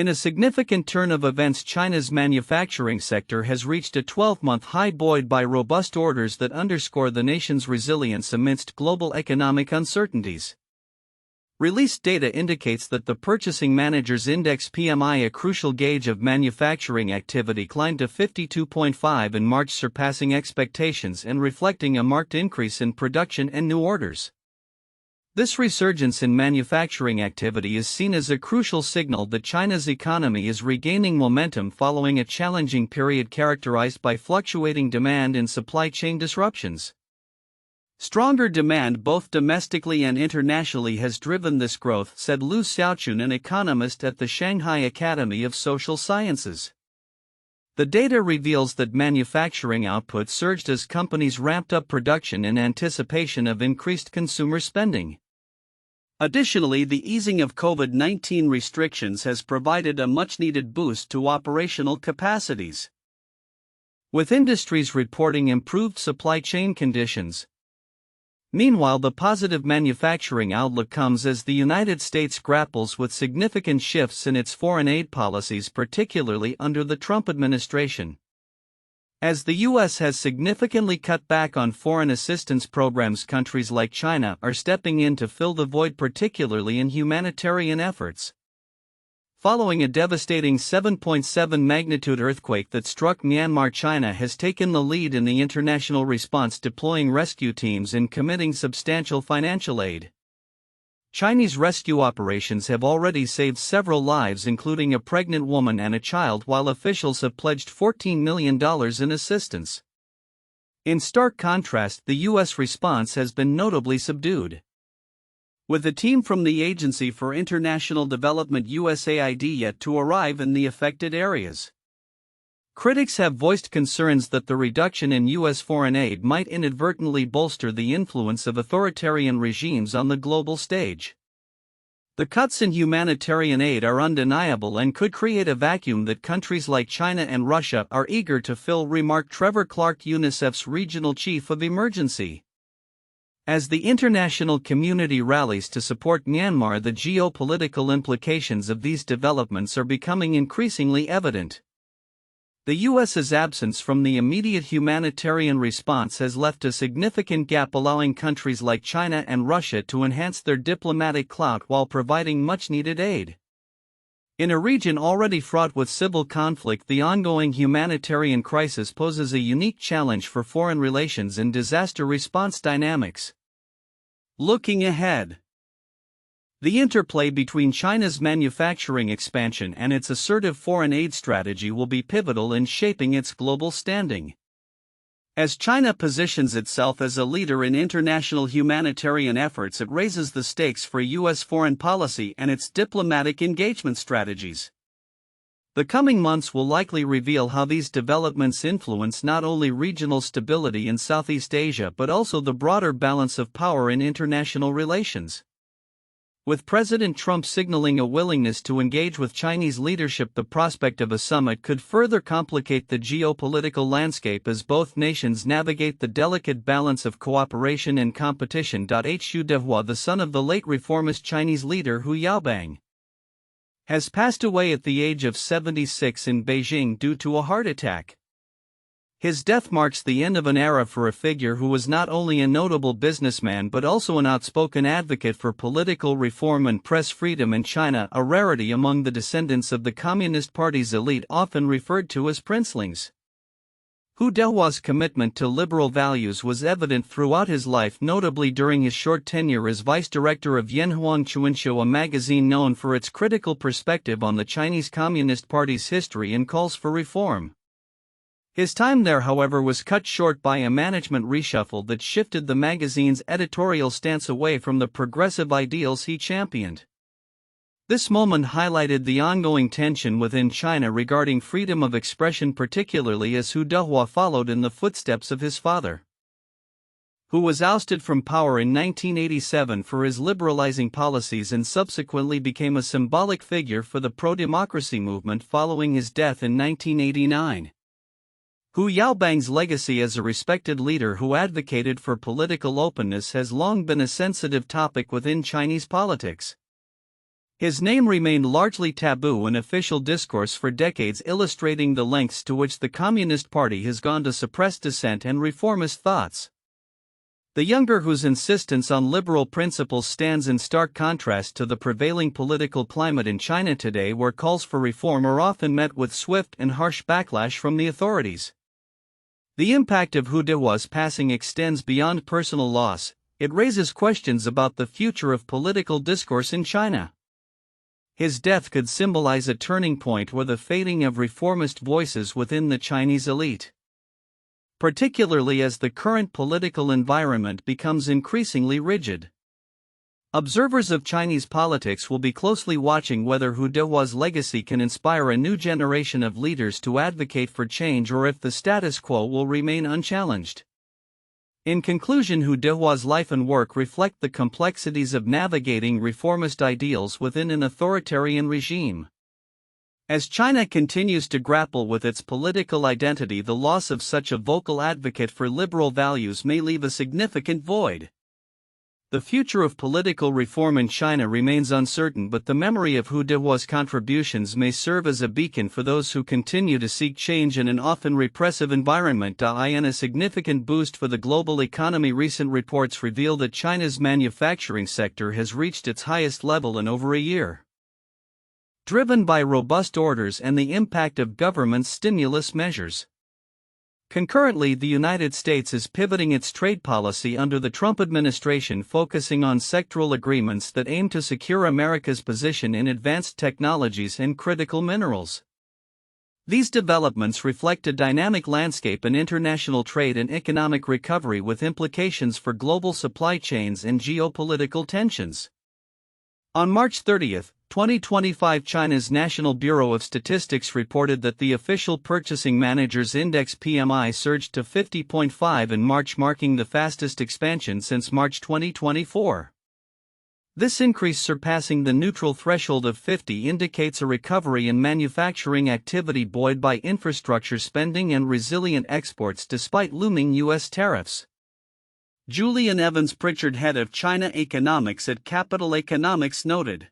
In a significant turn of events, China's manufacturing sector has reached a 12-month high buoyed by robust orders that underscore the nation's resilience amidst global economic uncertainties. Released data indicates that the Purchasing Managers' Index (PMI), a crucial gauge of manufacturing activity, climbed to 52.5 in March, surpassing expectations and reflecting a marked increase in production and new orders. This resurgence in manufacturing activity is seen as a crucial signal that China's economy is regaining momentum following a challenging period characterized by fluctuating demand and supply chain disruptions. Stronger demand both domestically and internationally has driven this growth, said Liu Xiaochun, an economist at the Shanghai Academy of Social Sciences. The data reveals that manufacturing output surged as companies ramped up production in anticipation of increased consumer spending. Additionally, the easing of COVID-19 restrictions has provided a much-needed boost to operational capacities, with industries reporting improved supply chain conditions. Meanwhile, the positive manufacturing outlook comes as the United States grapples with significant shifts in its foreign aid policies, particularly under the Trump administration. As the U.S. has significantly cut back on foreign assistance programs, countries like China are stepping in to fill the void, particularly in humanitarian efforts. Following a devastating 7.7 magnitude earthquake that struck Myanmar, China has taken the lead in the international response, deploying rescue teams and committing substantial financial aid. Chinese rescue operations have already saved several lives, including a pregnant woman and a child, while officials have pledged $14 million in assistance. In stark contrast, the U.S. response has been notably subdued, with a team from the Agency for International Development (USAID) yet to arrive in the affected areas. Critics have voiced concerns that the reduction in U.S. foreign aid might inadvertently bolster the influence of authoritarian regimes on the global stage. The cuts in humanitarian aid are undeniable and could create a vacuum that countries like China and Russia are eager to fill, remarked Trevor Clark, UNICEF's regional chief of emergency. As the international community rallies to support Myanmar, the geopolitical implications of these developments are becoming increasingly evident. The U.S.'s absence from the immediate humanitarian response has left a significant gap, allowing countries like China and Russia to enhance their diplomatic clout while providing much-needed aid. In a region already fraught with civil conflict, the ongoing humanitarian crisis poses a unique challenge for foreign relations and disaster response dynamics. Looking ahead, the interplay between China's manufacturing expansion and its assertive foreign aid strategy will be pivotal in shaping its global standing. As China positions itself as a leader in international humanitarian efforts, it raises the stakes for U.S. foreign policy and its diplomatic engagement strategies. The coming months will likely reveal how these developments influence not only regional stability in Southeast Asia but also the broader balance of power in international relations. With President Trump signaling a willingness to engage with Chinese leadership, the prospect of a summit could further complicate the geopolitical landscape as both nations navigate the delicate balance of cooperation and competition. Hu Dehua, the son of the late reformist Chinese leader Hu Yaobang, has passed away at the age of 76 in Beijing due to a heart attack. His death marks the end of an era for a figure who was not only a notable businessman but also an outspoken advocate for political reform and press freedom in China, a rarity among the descendants of the Communist Party's elite, often referred to as princelings. Hu Dehua's commitment to liberal values was evident throughout his life, notably during his short tenure as vice director of Yanhuang Chuanxiu, a magazine known for its critical perspective on the Chinese Communist Party's history and calls for reform. His time there, however, was cut short by a management reshuffle that shifted the magazine's editorial stance away from the progressive ideals he championed. This moment highlighted the ongoing tension within China regarding freedom of expression, particularly as Hu Dehua followed in the footsteps of his father, who was ousted from power in 1987 for his liberalizing policies and subsequently became a symbolic figure for the pro-democracy movement following his death in 1989. Hu Yaobang's legacy as a respected leader who advocated for political openness has long been a sensitive topic within Chinese politics. His name remained largely taboo in official discourse for decades, illustrating the lengths to which the Communist Party has gone to suppress dissent and reformist thoughts. The younger, whose insistence on liberal principles stands in stark contrast to the prevailing political climate in China today, where calls for reform are often met with swift and harsh backlash from the authorities. The impact of Hu Dehua's passing extends beyond personal loss. It raises questions about the future of political discourse in China. His death could symbolize a turning point with the fading of reformist voices within the Chinese elite, particularly as the current political environment becomes increasingly rigid. Observers of Chinese politics will be closely watching whether Hu Dehua's legacy can inspire a new generation of leaders to advocate for change or if the status quo will remain unchallenged. In conclusion, Hu Dehua's life and work reflect the complexities of navigating reformist ideals within an authoritarian regime. As China continues to grapple with its political identity, the loss of such a vocal advocate for liberal values may leave a significant void. The future of political reform in China remains uncertain, but the memory of Hu Dehua's contributions may serve as a beacon for those who continue to seek change in an often repressive environment. In a significant boost for the global economy, recent reports reveal that China's manufacturing sector has reached its highest level in over a year, driven by robust orders and the impact of government stimulus measures. Concurrently, the United States is pivoting its trade policy under the Trump administration, focusing on sectoral agreements that aim to secure America's position in advanced technologies and critical minerals. These developments reflect a dynamic landscape in international trade and economic recovery, with implications for global supply chains and geopolitical tensions. On March 30, 2025, China's National Bureau of Statistics reported that the official Purchasing Managers' Index (PMI) surged to 50.5 in March, marking the fastest expansion since March 2024. This increase, surpassing the neutral threshold of 50, indicates a recovery in manufacturing activity buoyed by infrastructure spending and resilient exports despite looming U.S. tariffs. Julian Evans Pritchard, head of China Economics at Capital Economics, noted,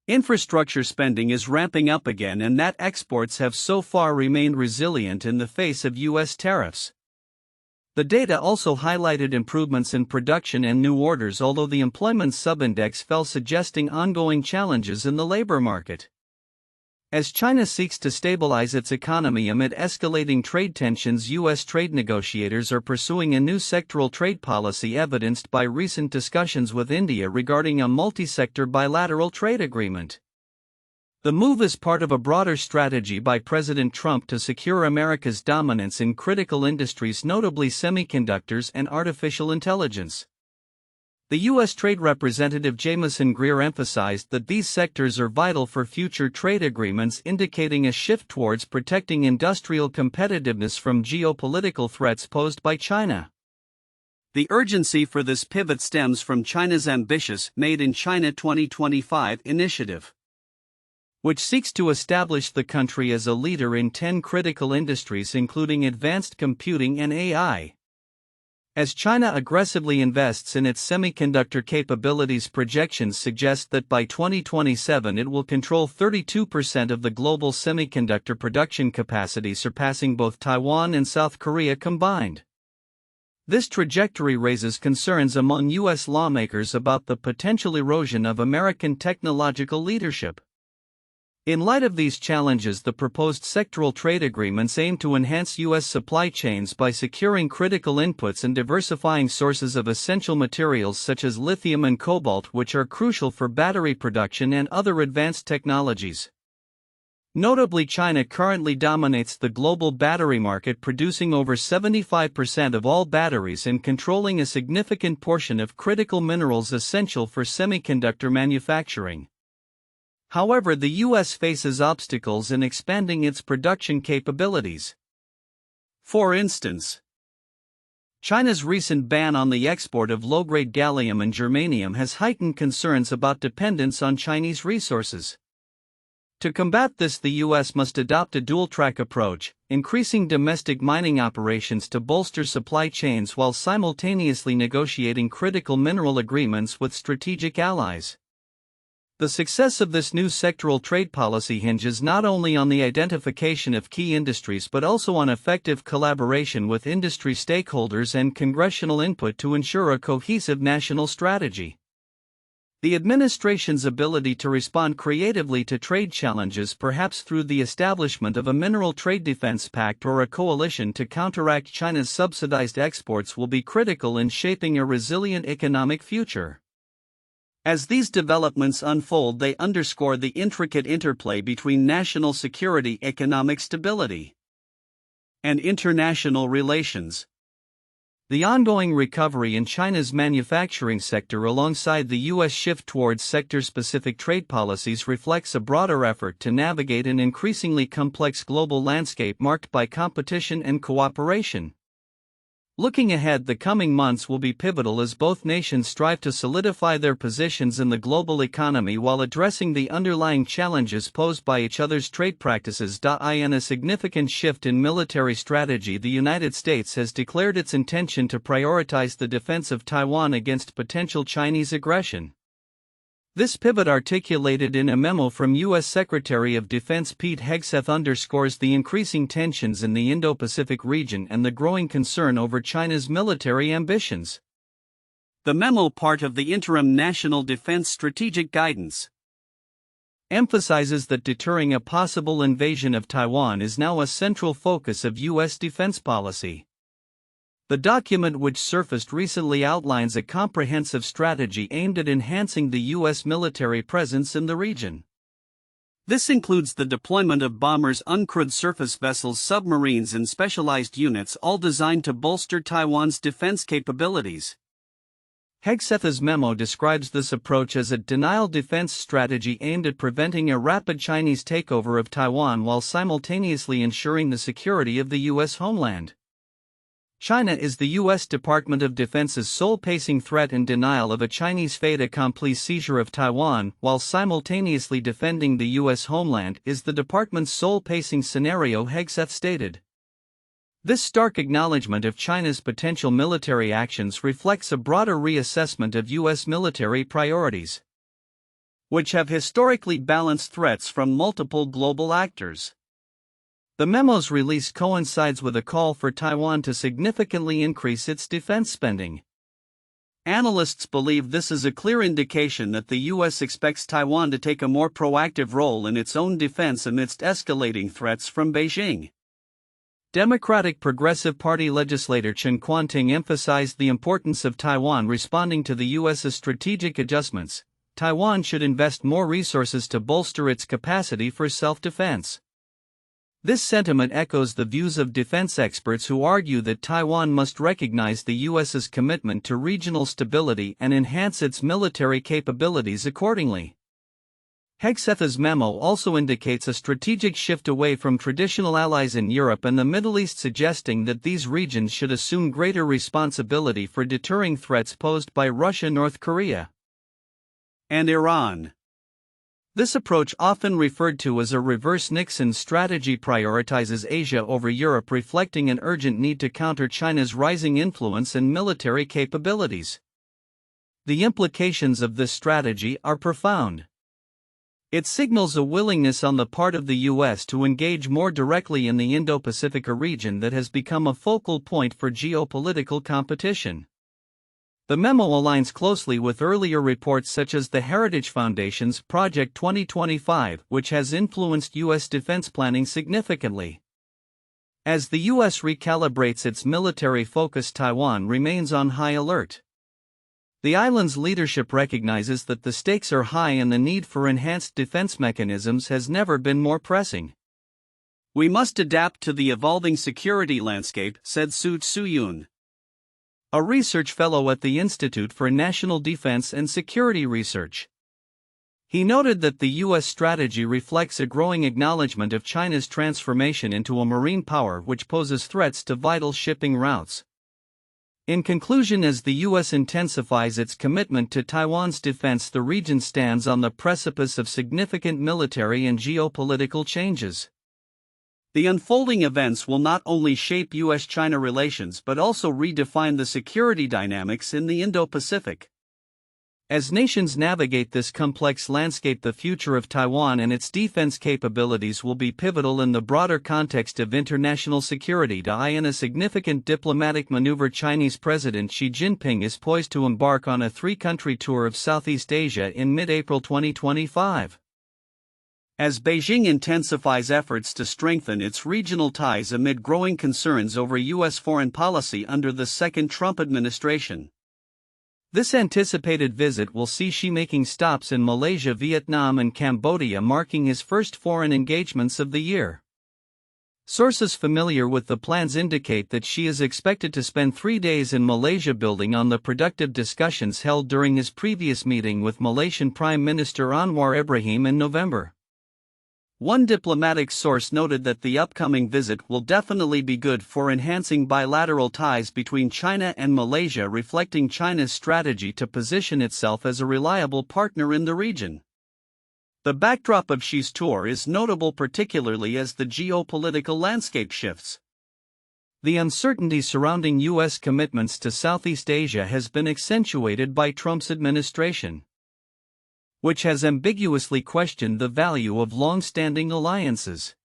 "Infrastructure spending is ramping up again, and that exports have so far remained resilient in the face of U.S. tariffs." The data also highlighted improvements in production and new orders, although the employment subindex fell, suggesting ongoing challenges in the labor market. As China seeks to stabilize its economy amid escalating trade tensions, U.S. trade negotiators are pursuing a new sectoral trade policy, evidenced by recent discussions with India regarding a multi-sector bilateral trade agreement. The move is part of a broader strategy by President Trump to secure America's dominance in critical industries, notably semiconductors and artificial intelligence. The U.S. Trade Representative Jamieson Greer emphasized that these sectors are vital for future trade agreements, indicating a shift towards protecting industrial competitiveness from geopolitical threats posed by China. The urgency for this pivot stems from China's ambitious Made in China 2025 initiative, which seeks to establish the country as a leader in 10 critical industries, including advanced computing and AI. As China aggressively invests in its semiconductor capabilities, projections suggest that by 2027 it will control 32% of the global semiconductor production capacity, surpassing both Taiwan and South Korea combined. This trajectory raises concerns among U.S. lawmakers about the potential erosion of American technological leadership. In light of these challenges, the proposed sectoral trade agreements aim to enhance U.S. supply chains by securing critical inputs and diversifying sources of essential materials such as lithium and cobalt, which are crucial for battery production and other advanced technologies. Notably, China currently dominates the global battery market, producing over 75% of all batteries and controlling a significant portion of critical minerals essential for semiconductor manufacturing. However, the U.S. faces obstacles in expanding its production capabilities. For instance, China's recent ban on the export of low-grade gallium and germanium has heightened concerns about dependence on Chinese resources. To combat this, the U.S. must adopt a dual-track approach, increasing domestic mining operations to bolster supply chains while simultaneously negotiating critical mineral agreements with strategic allies. The success of this new sectoral trade policy hinges not only on the identification of key industries but also on effective collaboration with industry stakeholders and congressional input to ensure a cohesive national strategy. The administration's ability to respond creatively to trade challenges, perhaps through the establishment of a mineral trade defense pact or a coalition to counteract China's subsidized exports, will be critical in shaping a resilient economic future. As these developments unfold, they underscore the intricate interplay between national security, economic stability, and international relations. The ongoing recovery in China's manufacturing sector alongside the U.S. shift towards sector-specific trade policies reflects a broader effort to navigate an increasingly complex global landscape marked by competition and cooperation. Looking ahead, the coming months will be pivotal as both nations strive to solidify their positions in the global economy while addressing the underlying challenges posed by each other's trade practices. In a significant shift in military strategy, the United States has declared its intention to prioritize the defense of Taiwan against potential Chinese aggression. This pivot, articulated in a memo from U.S. Secretary of Defense Pete Hegseth, underscores the increasing tensions in the Indo-Pacific region and the growing concern over China's military ambitions. The memo, part of the interim National Defense Strategic Guidance, emphasizes that deterring a possible invasion of Taiwan is now a central focus of U.S. defense policy. The document, which surfaced recently, outlines a comprehensive strategy aimed at enhancing the U.S. military presence in the region. This includes the deployment of bombers, uncrewed surface vessels, submarines, and specialized units, all designed to bolster Taiwan's defense capabilities. Hegseth's memo describes this approach as a denial defense strategy aimed at preventing a rapid Chinese takeover of Taiwan while simultaneously ensuring the security of the U.S. homeland. China is the U.S. Department of Defense's sole pacing threat in denial of a Chinese fait accompli seizure of Taiwan, while simultaneously defending the U.S. homeland, is the department's sole pacing scenario, Hegseth stated. This stark acknowledgement of China's potential military actions reflects a broader reassessment of U.S. military priorities, which have historically balanced threats from multiple global actors. The memo's release coincides with a call for Taiwan to significantly increase its defense spending. Analysts believe this is a clear indication that the U.S. expects Taiwan to take a more proactive role in its own defense amidst escalating threats from Beijing. Democratic Progressive Party legislator Chen Quanting emphasized the importance of Taiwan responding to the U.S.'s strategic adjustments. Taiwan should invest more resources to bolster its capacity for self-defense. This sentiment echoes the views of defense experts who argue that Taiwan must recognize the U.S.'s commitment to regional stability and enhance its military capabilities accordingly. Hegseth's memo also indicates a strategic shift away from traditional allies in Europe and the Middle East, suggesting that these regions should assume greater responsibility for deterring threats posed by Russia, North Korea, and Iran. This approach, often referred to as a reverse Nixon strategy, prioritizes Asia over Europe, reflecting an urgent need to counter China's rising influence and military capabilities. The implications of this strategy are profound. It signals a willingness on the part of the U.S. to engage more directly in the Indo-Pacific region that has become a focal point for geopolitical competition. The memo aligns closely with earlier reports such as the Heritage Foundation's Project 2025, which has influenced U.S. defense planning significantly. As the U.S. recalibrates its military focus, Taiwan remains on high alert. The island's leadership recognizes that the stakes are high and the need for enhanced defense mechanisms has never been more pressing. "We must adapt to the evolving security landscape," said Su Tsuyun, a research fellow at the Institute for National Defense and Security Research. He noted that the U.S. strategy reflects a growing acknowledgement of China's transformation into a marine power which poses threats to vital shipping routes. In conclusion, as the U.S. intensifies its commitment to Taiwan's defense, the region stands on the precipice of significant military and geopolitical changes. The unfolding events will not only shape U.S.-China relations but also redefine the security dynamics in the Indo-Pacific. As nations navigate this complex landscape, the future of Taiwan and its defense capabilities will be pivotal in the broader context of international security. In a significant diplomatic maneuver, Chinese President Xi Jinping is poised to embark on a three-country tour of Southeast Asia in mid-April 2025. As Beijing intensifies efforts to strengthen its regional ties amid growing concerns over U.S. foreign policy under the second Trump administration. This anticipated visit will see Xi making stops in Malaysia, Vietnam, and Cambodia, marking his first foreign engagements of the year. Sources familiar with the plans indicate that Xi is expected to spend 3 days in Malaysia, building on the productive discussions held during his previous meeting with Malaysian Prime Minister Anwar Ibrahim in November. One diplomatic source noted that the upcoming visit will definitely be good for enhancing bilateral ties between China and Malaysia, reflecting China's strategy to position itself as a reliable partner in the region. The backdrop of Xi's tour is notable, particularly as the geopolitical landscape shifts. The uncertainty surrounding U.S. commitments to Southeast Asia has been accentuated by Trump's administration, which has ambiguously questioned the value of long-standing alliances.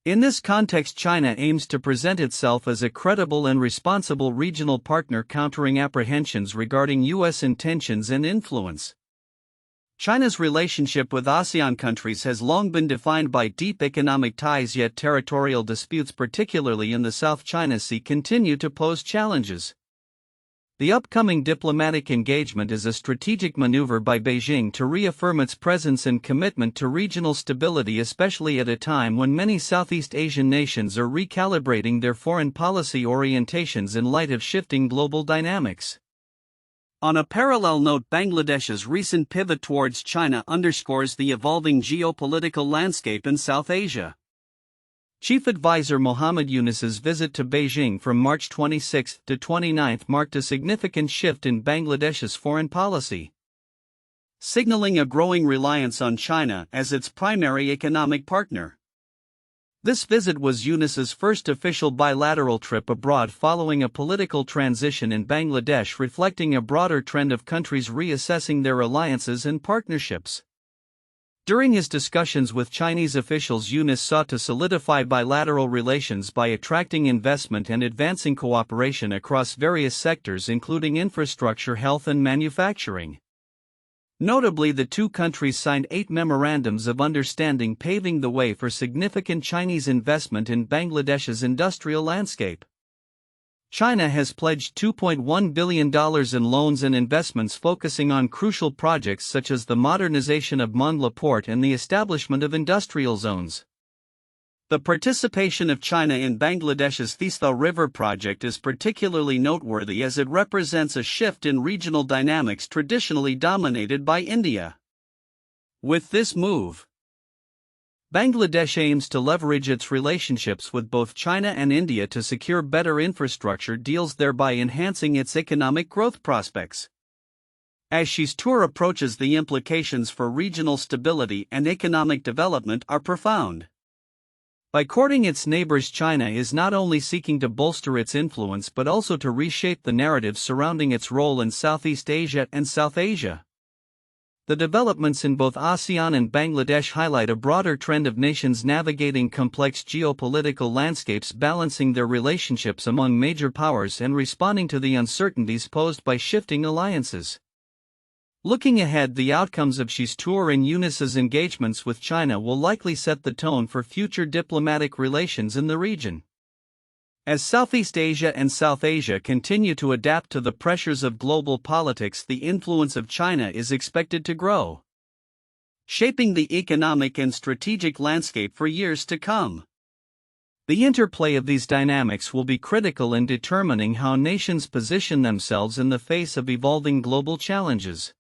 In this context, China aims to present itself as a credible and responsible regional partner, countering apprehensions regarding U.S. intentions and influence. China's relationship with ASEAN countries has long been defined by deep economic ties, yet territorial disputes, particularly in the South China Sea, continue to pose challenges. The upcoming diplomatic engagement is a strategic maneuver by Beijing to reaffirm its presence and commitment to regional stability, especially at a time when many Southeast Asian nations are recalibrating their foreign policy orientations in light of shifting global dynamics. On a parallel note, Bangladesh's recent pivot towards China underscores the evolving geopolitical landscape in South Asia. Chief Advisor Mohammad Yunus's visit to Beijing from March 26 to 29 marked a significant shift in Bangladesh's foreign policy, signaling a growing reliance on China as its primary economic partner. This visit was Yunus's first official bilateral trip abroad following a political transition in Bangladesh, reflecting a broader trend of countries reassessing their alliances and partnerships. During his discussions with Chinese officials, Yunus sought to solidify bilateral relations by attracting investment and advancing cooperation across various sectors, including infrastructure, health, and manufacturing. Notably, the two countries signed 8 memorandums of understanding, paving the way for significant Chinese investment in Bangladesh's industrial landscape. China has pledged $2.1 billion in loans and investments, focusing on crucial projects such as the modernization of Mandla Port and the establishment of industrial zones. The participation of China in Bangladesh's Teesta River project is particularly noteworthy, as it represents a shift in regional dynamics traditionally dominated by India. With this move, Bangladesh aims to leverage its relationships with both China and India to secure better infrastructure deals, thereby enhancing its economic growth prospects. As Xi's tour approaches, the implications for regional stability and economic development are profound. By courting its neighbors, China is not only seeking to bolster its influence but also to reshape the narrative surrounding its role in Southeast Asia and South Asia. The developments in both ASEAN and Bangladesh highlight a broader trend of nations navigating complex geopolitical landscapes, balancing their relationships among major powers and responding to the uncertainties posed by shifting alliances. Looking ahead, the outcomes of Xi's tour and Yunus's engagements with China will likely set the tone for future diplomatic relations in the region. As Southeast Asia and South Asia continue to adapt to the pressures of global politics, the influence of China is expected to grow, shaping the economic and strategic landscape for years to come. The interplay of these dynamics will be critical in determining how nations position themselves in the face of evolving global challenges.